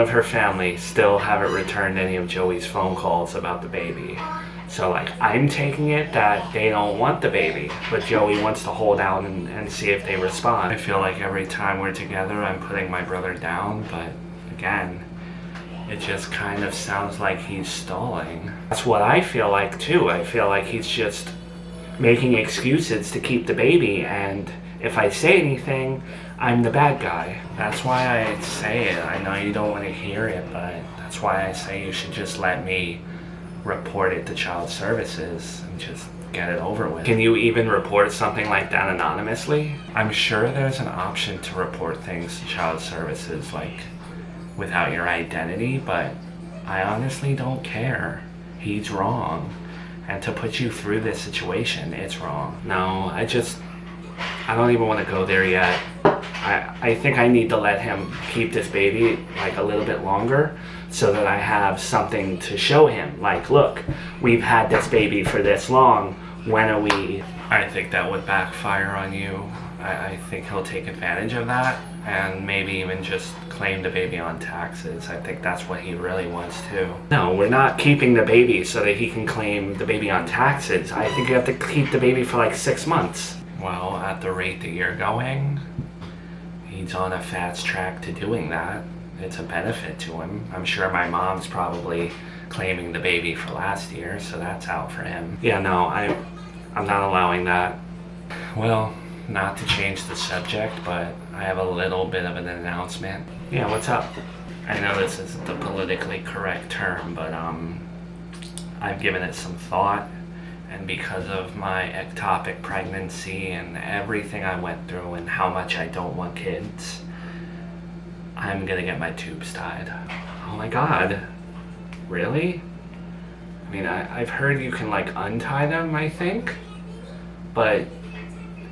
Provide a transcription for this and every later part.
of her family still haven't returned any of Joey's phone calls about the baby. So like, I'm taking it that they don't want the baby, but Joey wants to hold out and see if they respond. I feel like every time we're together, I'm putting my brother down, but again, it just kind of sounds like he's stalling. That's what I feel like too. I feel like he's just making excuses to keep the baby, and if I say anything, I'm the bad guy. That's why I say it. I know you don't want to hear it, but that's why I say you should just let me report it to Child Services and just get it over with. Can you even report something like that anonymously? I'm sure there's an option to report things to Child Services, like without your identity, but I honestly don't care. He's wrong. And to put you through this situation, it's wrong. No, I don't even want to go there yet. I think I need to let him keep this baby like a little bit longer so that I have something to show him. Like, look, we've had this baby for this long. When are we? I think that would backfire on you. I think he'll take advantage of that and maybe even just claim the baby on taxes. I think that's what he really wants to. No, we're not keeping the baby so that he can claim the baby on taxes. I think you have to keep the baby for like 6 months. Well, at the rate that you're going, he's on a fast track to doing that. It's a benefit to him. I'm sure my mom's probably claiming the baby for last year, so that's out for him. Yeah, no, I'm not allowing that. Well, not to change the subject, but I have a little bit of an announcement. Yeah, what's up? I know this isn't the politically correct term, but I've given it some thought, and because of my ectopic pregnancy and everything I went through and how much I don't want kids, I'm gonna get my tubes tied. Oh my god. Really? I mean, I've heard you can like untie them, I think, but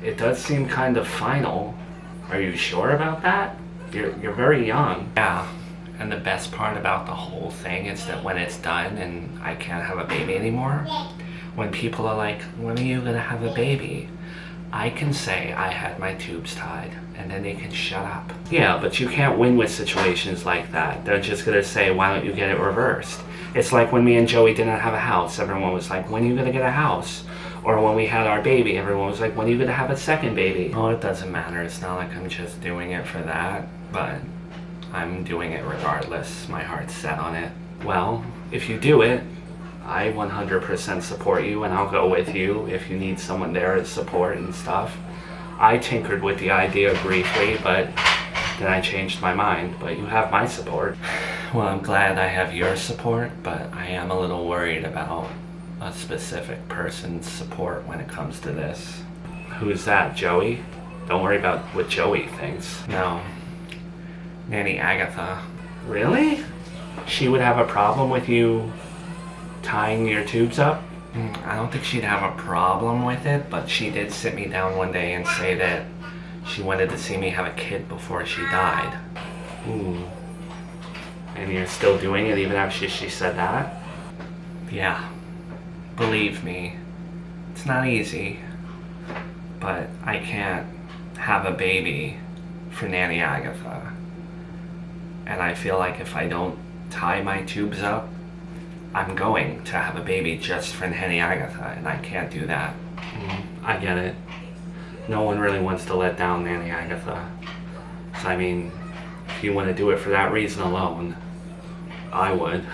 it does seem kind of final. Are you sure about that? You're very young. Yeah, and the best part about the whole thing is that when it's done and I can't have a baby anymore, when people are like, when are you gonna have a baby? I can say I had my tubes tied, and then they can shut up. Yeah, but you can't win with situations like that. They're just gonna say, why don't you get it reversed? It's like when me and Joey didn't have a house, everyone was like, when are you gonna get a house? Or when we had our baby, everyone was like, when are you gonna have a second baby? Oh, it doesn't matter. It's not like I'm just doing it for that, but I'm doing it regardless. My heart's set on it. Well, if you do it, I 100% support you, and I'll go with you if you need someone there to support and stuff. I tinkered with the idea briefly, but then I changed my mind. But you have my support. Well, I'm glad I have your support, but I am a little worried about a specific person's support when it comes to this. Who's that, Joey? Don't worry about what Joey thinks. No. Nanny Agatha. Really? She would have a problem with you tying your tubes up? I don't think she'd have a problem with it, but she did sit me down one day and say that she wanted to see me have a kid before she died. Ooh. And you're still doing it even after she said that? Yeah. Believe me, it's not easy, but I can't have a baby for Nanny Agatha. And I feel like if I don't tie my tubes up, I'm going to have a baby just for Nanny Agatha, and I can't do that. I get it. No one really wants to let down Nanny Agatha. So I mean, if you want to do it for that reason alone, I would.